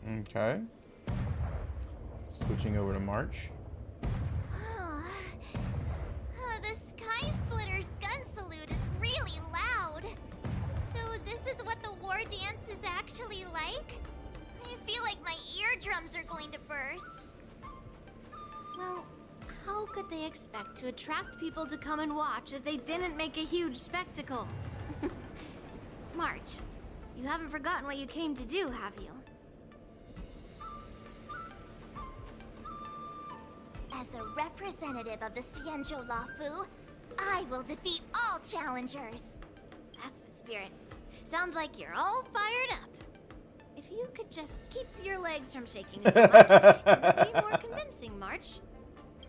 Okay. Switching over to March. The Skysplitter's gun salute is really loud. So this is what the war dance is actually like? I feel like my eardrums are going to burst. Well, how could they expect to attract people to come and watch if they didn't make a huge spectacle? March, you haven't forgotten what you came to do, have you? As a representative of the Xianzhou Lafu, I will defeat all challengers. That's the spirit. Sounds like you're all fired up. If you could just keep your legs from shaking so much, it would be more convincing, March.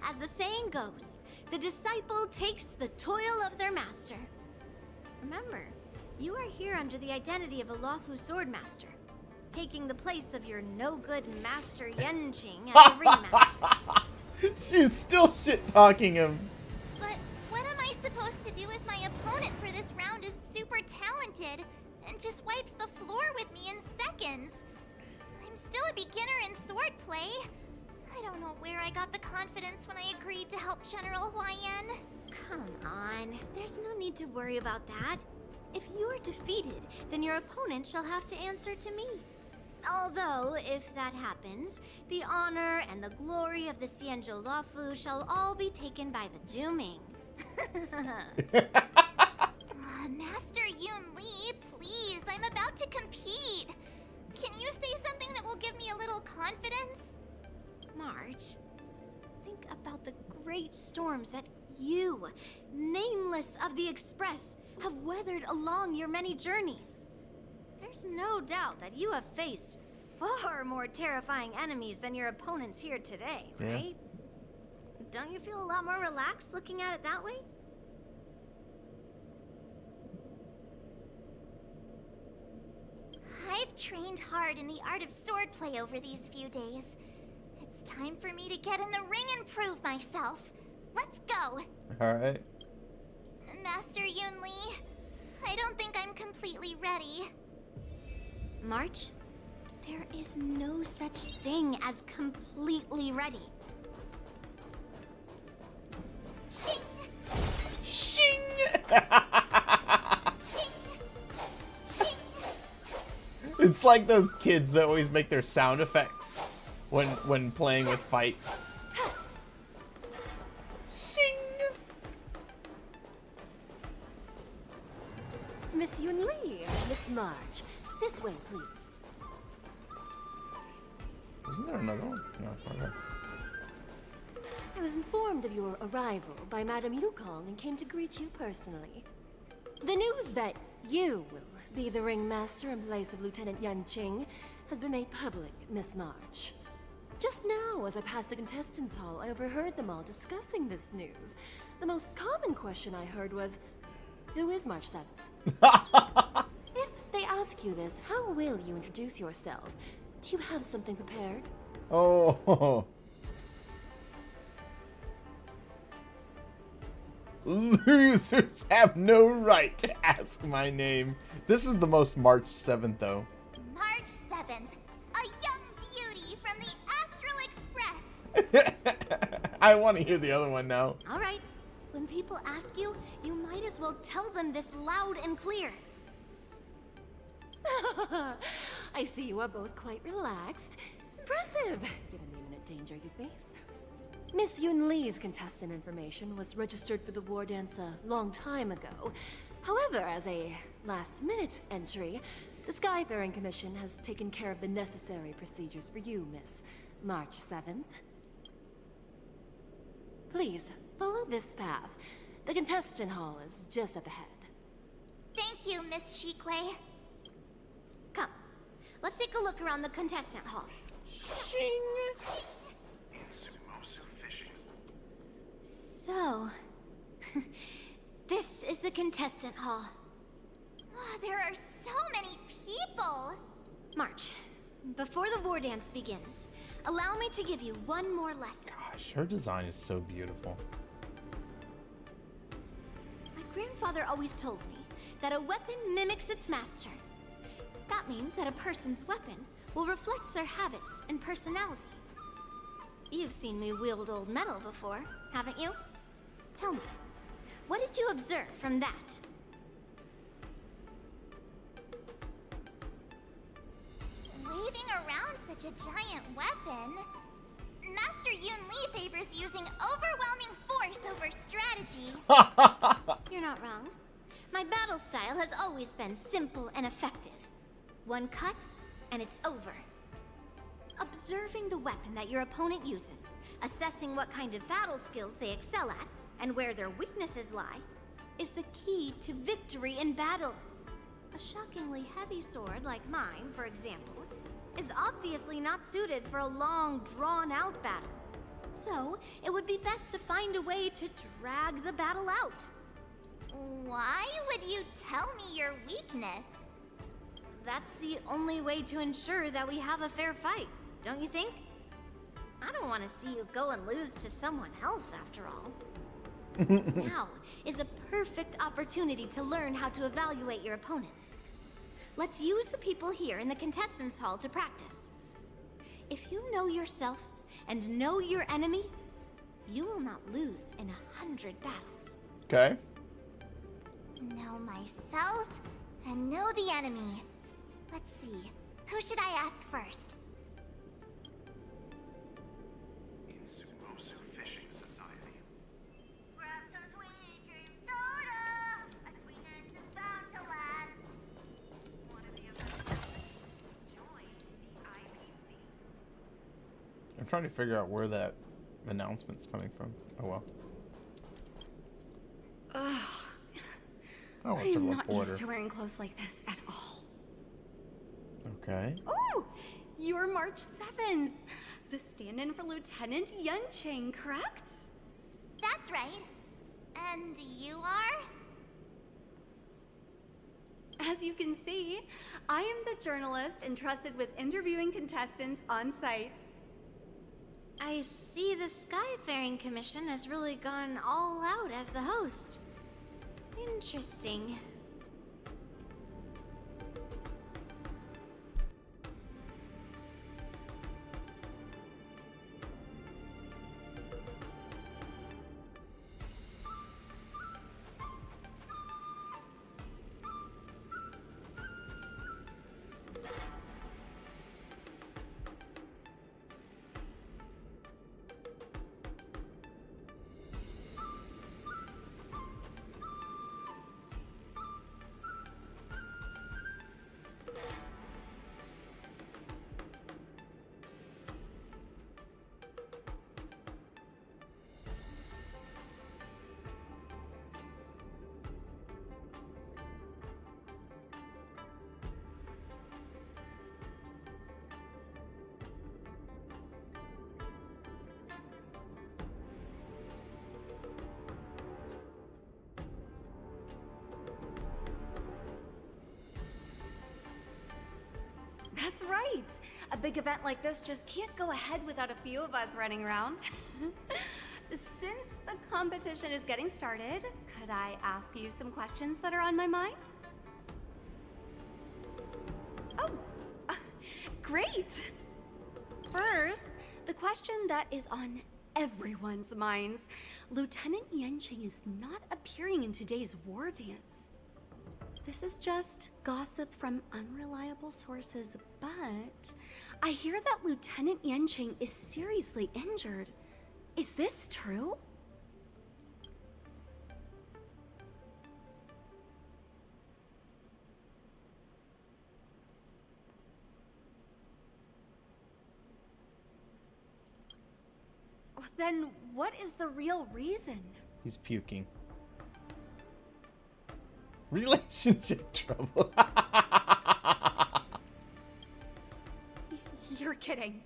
As the saying goes, the disciple takes the toil of their master. Remember, you are here under the identity of a Lafu swordmaster, taking the place of your no-good master Yenqing as a ringmaster. She's still shit-talking him. But what am I supposed to do if my opponent for this round is super talented and just wipes the floor with me in seconds? I'm still a beginner in swordplay. I don't know where I got the confidence when I agreed to help General Huayan. Come on, there's no need to worry about that. If you are defeated, then your opponent shall have to answer to me. Although, if that happens, the honor and the glory of the Xianzhou Lafu shall all be taken by the Juming. Master Yun Li, please, I'm about to compete. Can you say something that will give me a little confidence? March, think about the great storms that you, nameless of the Express, have weathered along your many journeys. There's no doubt that you have faced far more terrifying enemies than your opponents here today, right? Don't you feel a lot more relaxed looking at it that way? I've trained hard in the art of swordplay over these few days. It's time for me to get in the ring and prove myself. Let's go. Alright. Master Yun Li, I don't think I'm completely ready. March, there is no such thing as completely ready. Shing! Shing! Shing! Shing! It's like those kids that always make their sound effects when playing with fights. Shing! Miss Yun Li, Miss March, this way, please. Isn't there another one? No, okay. I was informed of your arrival by Madame Yukong and came to greet you personally. The news that you will be the ringmaster in place of Lieutenant Yanqing has been made public, Miss March. Just now, as I passed the contestants' hall, I overheard them all discussing this news. The most common question I heard was, who is March 7th? If they ask you this, how will you introduce yourself? Do you have something prepared? Oh. Losers have no right to ask my name. This is the most March 7th, though. March 7th, a young beauty from the Astral Express. I want to hear the other one now. All right, when people ask you, you might as well tell them this loud and clear. I see you are both quite relaxed. Impressive, given the imminent danger you face. Miss Yun Li's contestant information was registered for the war dance a long time ago. However, as a last-minute entry, the Skyfaring Commission has taken care of the necessary procedures for you, Miss March 7th. Please, follow this path. The contestant hall is just up ahead. Thank you, Miss Shikwe. Come, let's take a look around the contestant hall. Shing! So, this is the contestant hall. There are so many people. March, before the war dance begins, allow me to give you one more lesson. Gosh, her design is so beautiful. My grandfather always told me that a weapon mimics its master. That means that a person's weapon will reflect their habits and personality. You've seen me wield old metal before, haven't you? Tell me, what did you observe from that? Waving around such a giant weapon, Master Yoon Lee favors using overwhelming force over strategy. You're not wrong. My battle style has always been simple and effective. One cut, and it's over. Observing the weapon that your opponent uses, assessing what kind of battle skills they excel at, and where their weaknesses lie, is the key to victory in battle. A shockingly heavy sword like mine, for example, is obviously not suited for a long, drawn-out battle. So, it would be best to find a way to drag the battle out. Why would you tell me your weakness? That's the only way to ensure that we have a fair fight, don't you think? I don't want to see you go and lose to someone else, after all. Now is a perfect opportunity to learn how to evaluate your opponents. Let's use the people here in the contestants hall to practice. If you know yourself and know your enemy, you will not lose in 100 battles. Okay. Know myself and know the enemy. Let's see, who should I ask first? Fishing Society. Grab some sweet dream soda. A sweetness is bound to last. One of the events. Join the IPC. I'm trying to figure out where that announcement's coming from. Oh well. Ugh. Oh, it's a I'm not reporter. used to wearing clothes like this at all. Okay. Oh, you're March 7th. The stand-in for Lieutenant Yuncheng, correct? That's right. And you are? As you can see, I am the journalist entrusted with interviewing contestants on site. I see the Skyfaring Commission has really gone all out as the host. Interesting. That's right. A big event like this just can't go ahead without a few of us running around. Since the competition is getting started, could I ask you some questions that are on my mind? Oh, great. First, the question that is on everyone's minds. Lieutenant Yuncheng is not appearing in today's war dance. This is just gossip from unreliable sources, but I hear that Lieutenant Yuncheng is seriously injured. Is this true? Then what is the real reason? He's puking. Relationship trouble. You're kidding.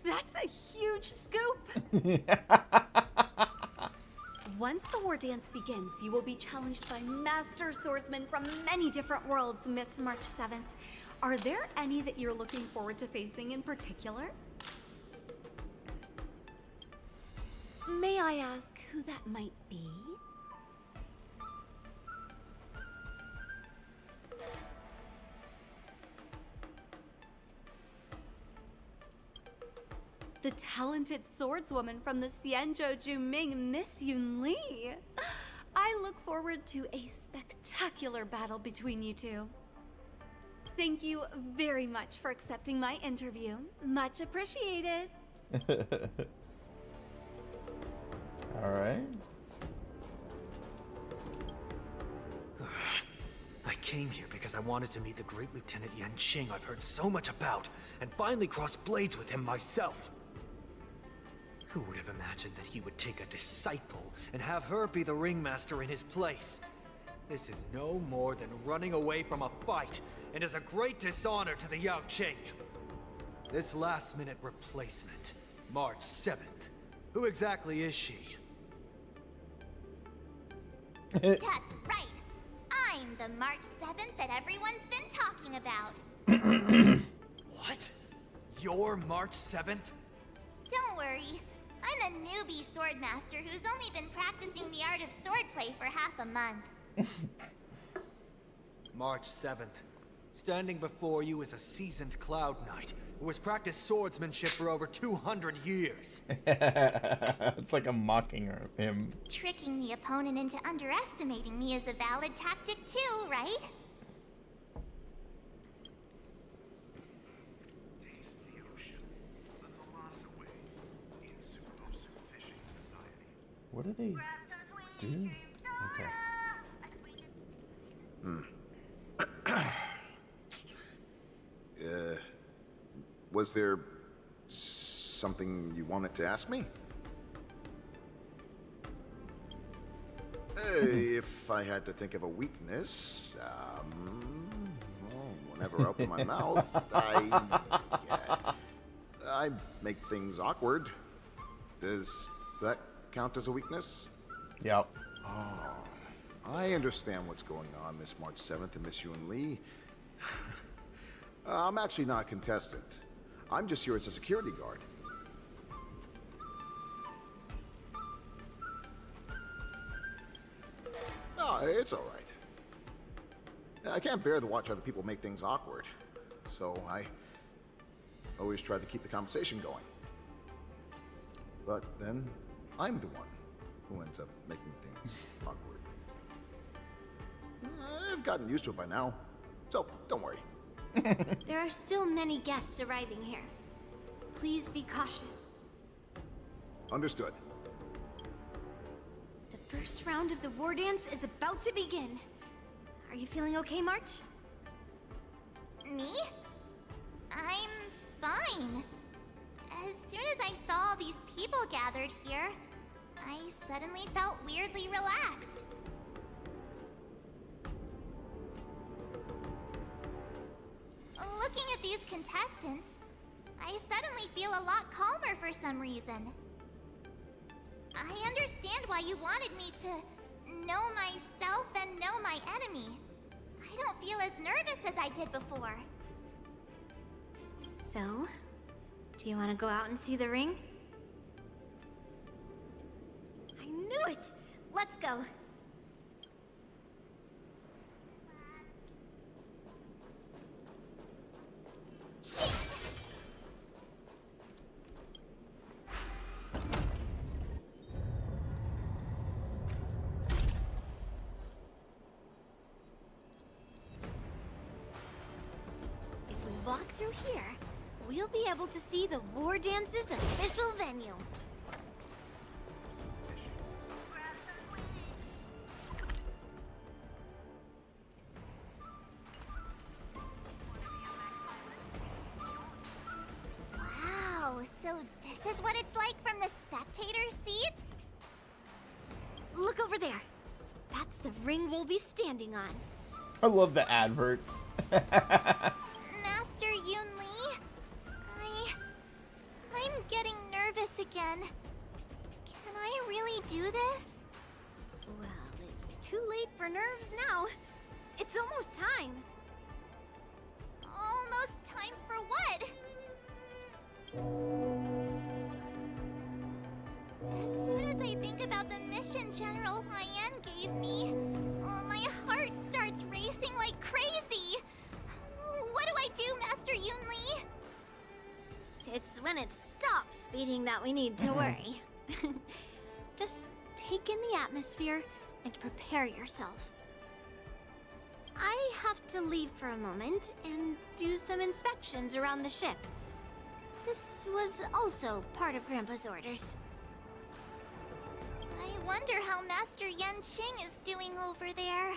That's a huge scoop. Once the war dance begins, you will be challenged by master swordsmen from many different worlds, Miss March 7th. Are there any that you're looking forward to facing in particular? May I ask who that might be? the talented swordswoman from the Xianzhou Juming, Miss Yun Li. I look forward to a spectacular battle between you two. Thank you very much for accepting my interview. Much appreciated. All right. I came here because I wanted to meet the great Lieutenant Yanqing I've heard so much about, and finally cross blades with him myself. Who would have imagined that he would take a disciple and have her be the ringmaster in his place? This is no more than running away from a fight, and is a great dishonor to the Yao Qing. This last-minute replacement, March 7th. Who exactly is she? That's right. I'm the March 7th that everyone's been talking about. What? You're March 7th? Don't worry. I'm a newbie swordmaster who's only been practicing the art of swordplay for half a month. March 7th. Standing before you is a seasoned Cloud Knight who has practiced swordsmanship for over 200 years. It's like I'm mocking him. Tricking the opponent into underestimating me is a valid tactic too, right? Taste the ocean. The Nalasa way in Sunosu Fishing Society. What do they do? Okay. Was there something you wanted to ask me? If I had to think of a weakness, well, whenever I open my mouth, I make things awkward. Does that count as a weakness? Yep. I understand what's going on, Miss March 7th and Miss Yun Li. I'm actually not a contestant. I'm just here as a security guard. No, it's all right. I can't bear to watch other people make things awkward, so I always try to keep the conversation going. But then, I'm the one who ends up making things awkward. I've gotten used to it by now, so don't worry. There are still many guests arriving here. Please be cautious. Understood. The first round of the war dance is about to begin. Are you feeling okay, March? Me? I'm fine. As soon as I saw these people gathered here, I suddenly felt weirdly relaxed. Looking at these contestants, I suddenly feel a lot calmer for some reason. I understand why you wanted me to know myself and know my enemy. I don't feel as nervous as I did before. So, do you want to go out and see the ring? I knew it! Let's go. If we walk through here, we'll be able to see the War Dance's official venue. Wow, so this is what it's like from the spectator seats? Look over there. That's the ring we'll be standing on. I love the adverts. Master Yun Li? I'm getting nervous again. Can I really do this? Well, it's too late for nerves now. It's almost time. Almost time for what? As soon as I think about the mission General Huayan gave me, my heart starts racing like crazy. What do I do, Master Yun Li? It's when it stops speeding that we need to worry. Just take in the atmosphere and prepare yourself. I have to leave for a moment and do some inspections around the ship. This was also part of Grandpa's orders. I wonder how Master Yan Qing is doing over there.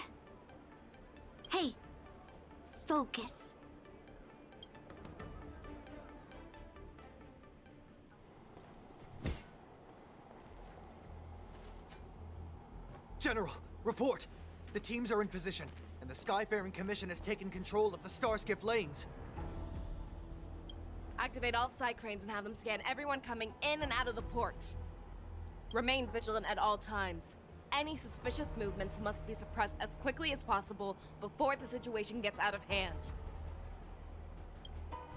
Hey, focus. General, report! The teams are in position, and the Skyfaring Commission has taken control of the Starskiff lanes. Activate all side cranes and have them scan everyone coming in and out of the port. Remain vigilant at all times. Any suspicious movements must be suppressed as quickly as possible before the situation gets out of hand.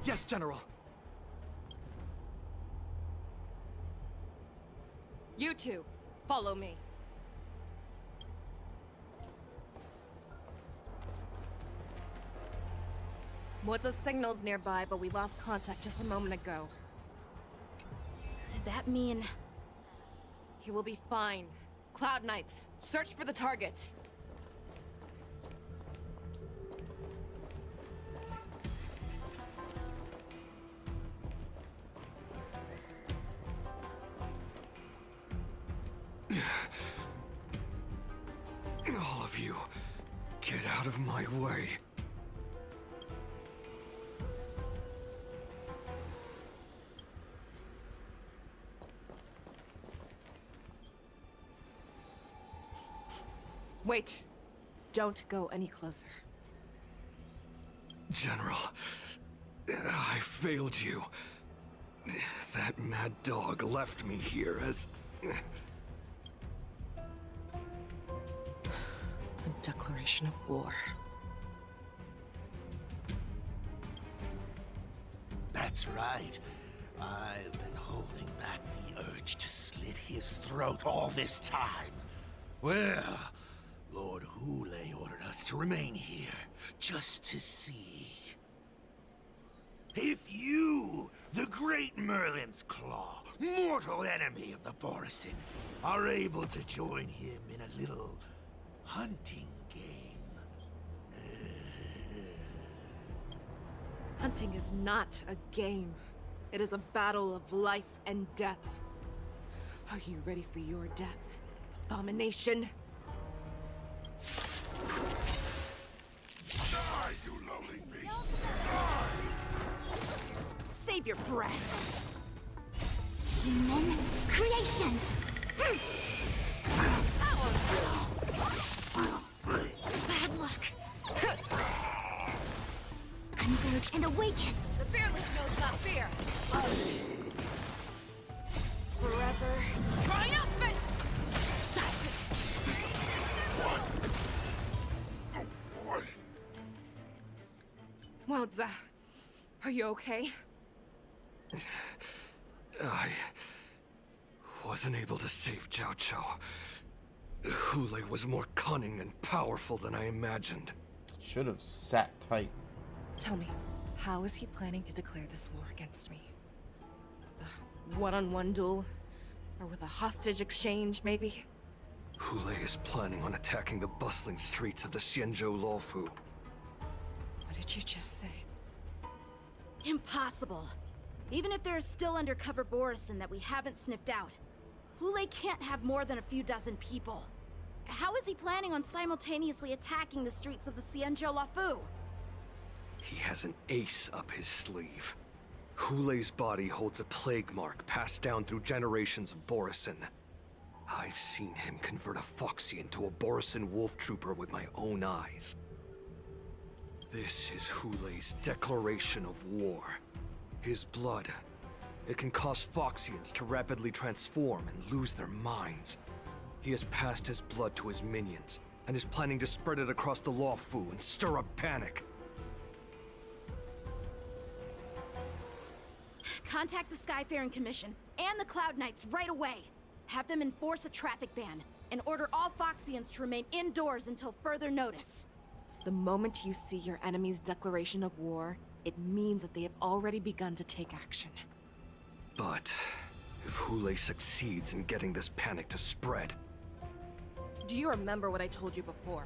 Yes, General! You two, follow me. What's signals nearby, but we lost contact just a moment ago. That mean... He will be fine. Cloud Knights, search for the target. All of you, get out of my way. Wait. Don't go any closer. General, I failed you. That mad dog left me here as... A declaration of war. That's right. I've been holding back the urge to slit his throat all this time. Well, Lord Hule ordered us to remain here, just to see. If you, the great Merlin's Claw, mortal enemy of the Borisin, are able to join him in a little hunting game. Hunting is not a game. It is a battle of life and death. Are you ready for your death, abomination? Die, you lowly beast! Die! Save your breath. Moments, creations! Bad luck. Converge and awaken! The fearless knows not fear. Forever triumphant! Wowza, are you okay? I wasn't able to save Jiao Chou. Hule was more cunning and powerful than I imagined. Should have sat tight. Tell me, how is he planning to declare this war against me? With a one-on-one duel? Or with a hostage exchange, maybe? Hule is planning on attacking the bustling streets of the Xianzhou Luofu. What did you just say? Impossible. Even if there are still undercover Borisin that we haven't sniffed out, Hule can't have more than a few dozen people. How is he planning on simultaneously attacking the streets of the Xianzhou Luofu? He has an ace up his sleeve. Hule's body holds a plague mark passed down through generations of Borisin. I've seen him convert a Foxy into a Borisin wolf trooper with my own eyes. This is Hule's declaration of war. His blood. It can cause Foxians to rapidly transform and lose their minds. He has passed his blood to his minions, and is planning to spread it across the Luofu and stir up panic. Contact the Skyfaring Commission and the Cloud Knights right away. Have them enforce a traffic ban and order all Foxians to remain indoors until further notice. The moment you see your enemy's declaration of war, it means that they have already begun to take action. But if Hule succeeds in getting this panic to spread... Do you remember what I told you before?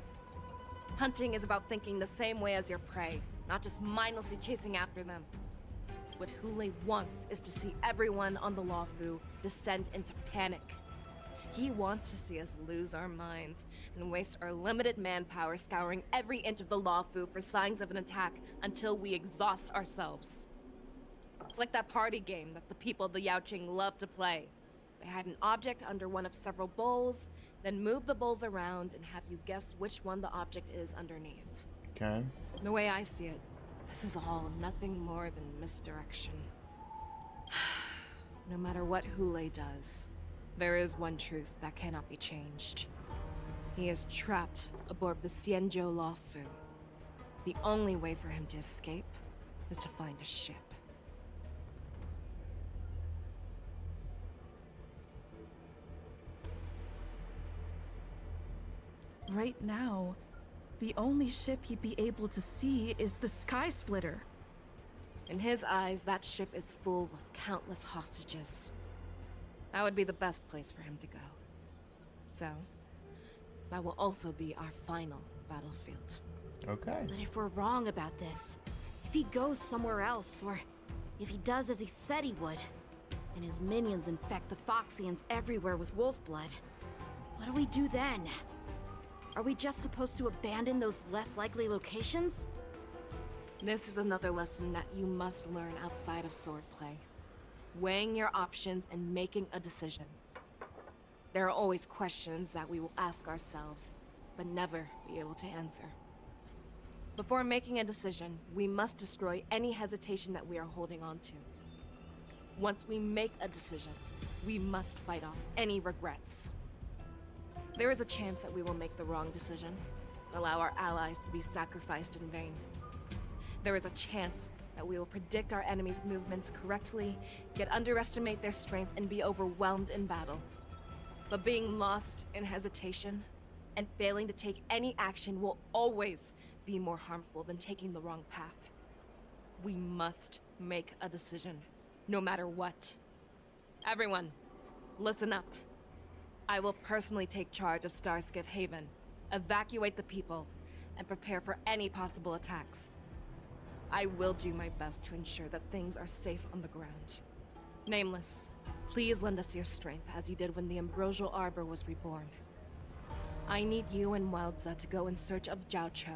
Hunting is about thinking the same way as your prey, not just mindlessly chasing after them. What Hule wants is to see everyone on the Lawfu descend into panic. He wants to see us lose our minds and waste our limited manpower scouring every inch of the Lawfu for signs of an attack until we exhaust ourselves. It's like that party game that the people of the Yaoqing love to play. They hide an object under one of several bowls, then move the bowls around and have you guess which one the object is underneath. Okay. The way I see it, this is all nothing more than misdirection. No matter what Hule does, there is one truth that cannot be changed. He is trapped aboard the Xianzhou Lawfu. The only way for him to escape is to find a ship. Right now, the only ship he'd be able to see is the Skyplitter. In his eyes, that ship is full of countless hostages. That would be the best place for him to go. So, that will also be our final battlefield. Okay. But if we're wrong about this, if he goes somewhere else, or if he does as he said he would, and his minions infect the Foxians everywhere with wolf blood, what do we do then? Are we just supposed to abandon those less likely locations? This is another lesson that you must learn outside of swordplay. Weighing your options and making a decision. There are always questions that we will ask ourselves, but never be able to answer. Before making a decision, we must destroy any hesitation that we are holding on to. Once we make a decision, we must fight off any regrets. There is a chance that we will make the wrong decision, allow our allies to be sacrificed in vain. There is a chance that we will predict our enemy's movements correctly, yet underestimate their strength and be overwhelmed in battle. But being lost in hesitation and failing to take any action will always be more harmful than taking the wrong path. We must make a decision, no matter what. Everyone, listen up. I will personally take charge of Starskiff Haven, evacuate the people, and prepare for any possible attacks. I will do my best to ensure that things are safe on the ground. Nameless, please lend us your strength as you did when the Ambrosial Arbor was reborn. I need you and Wildza to go in search of Jiao Cho.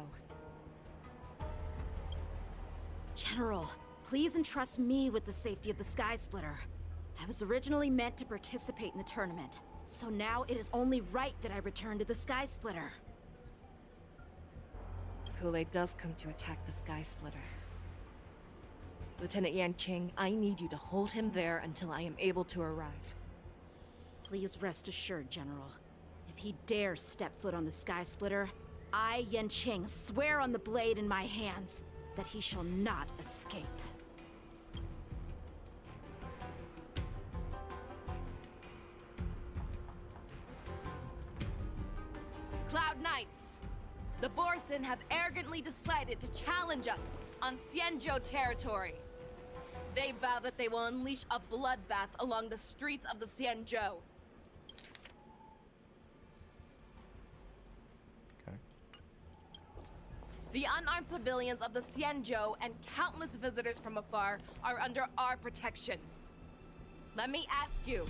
General, please entrust me with the safety of the Skysplitter. I was originally meant to participate in the tournament, so now it is only right that I return to the Skysplitter. If Hule does come to attack the Skysplitter, Lieutenant Yanqing, I need you to hold him there until I am able to arrive. Please rest assured, General. If he dares step foot on the Skysplitter, I, Yanqing, swear on the blade in my hands that he shall not escape. Cloud Knights! The Borson have arrogantly decided to challenge us on Xianzhou territory. They vow that they will unleash a bloodbath along the streets of the Xianzhou. Okay. The unarmed civilians of the Xianzhou and countless visitors from afar are under our protection. Let me ask you,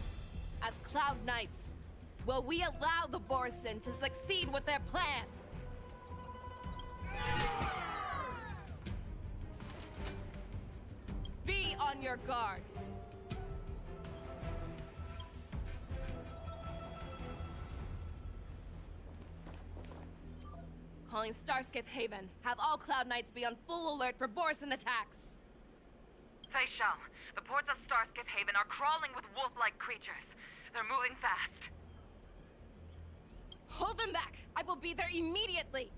as Cloud Knights, will we allow the Borson to succeed with their plan? Be on your guard. Calling Starskiff Haven. Have all Cloud Knights be on full alert for Borson attacks. They shall. The ports of Starskiff Haven are crawling with wolf-like creatures. They're moving fast. Hold them back! I will be there immediately!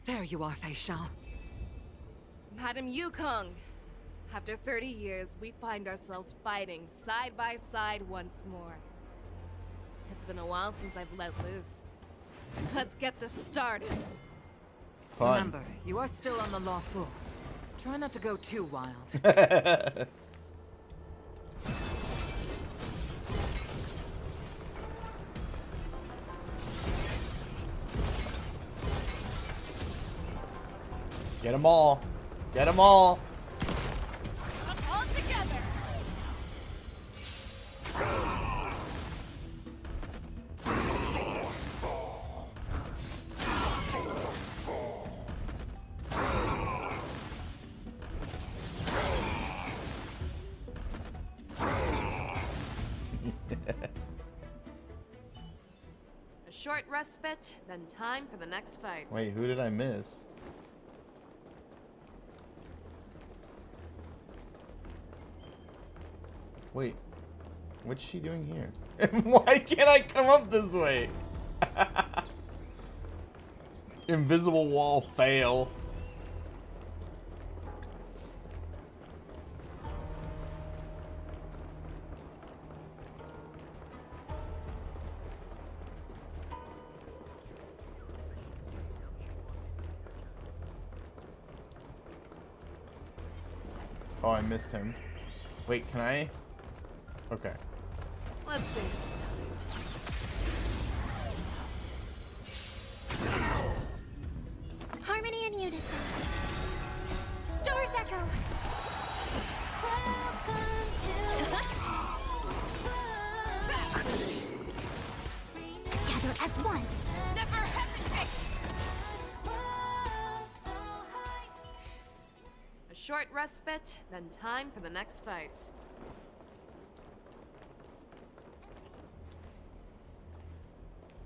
There you are, Fei Xiao. Madam Yukong! After 30 years, we find ourselves fighting side by side once more. It's been a while since I've let loose. Let's get this started. Fun. Remember, you are still on the law floor. Try not to go too wild. Get them all. Get them all. All together! A short respite, then time for the next fight. Wait, who did I miss? Wait, what's she doing here? Why can't I come up this way? Invisible wall fail. Oh, I missed him. Wait, can I? Okay. Let's save some time. Harmony and unison. Stars echo. Together as one. Never hesitate! A short respite, then time for the next fight.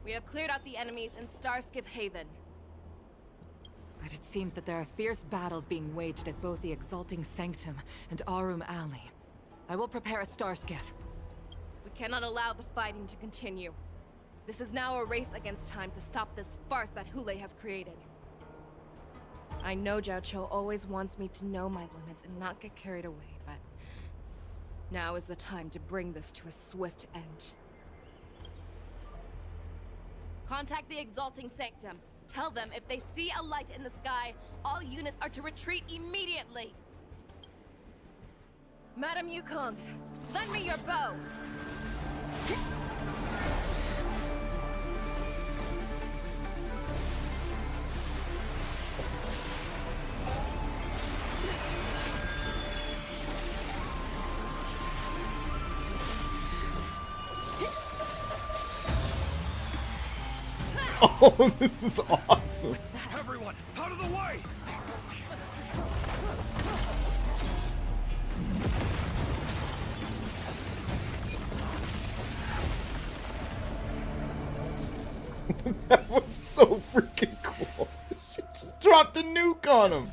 We have cleared out the enemies in Starskiff Haven. But it seems that there are fierce battles being waged at both the Exalting Sanctum and Arum Alley. I will prepare a Starskiff. We cannot allow the fighting to continue. This is now a race against time to stop this farce that Hule has created. I know Zhao Cho always wants me to know my limits and not get carried away, but now is the time to bring this to a swift end. Contact the Exalting Sanctum. Tell them if they see a light in the sky, all units are to retreat immediately. Madam Yukong, lend me your bow. Oh, this is awesome. Everyone, out of the way! That was so freaking cool. She just dropped a nuke on him.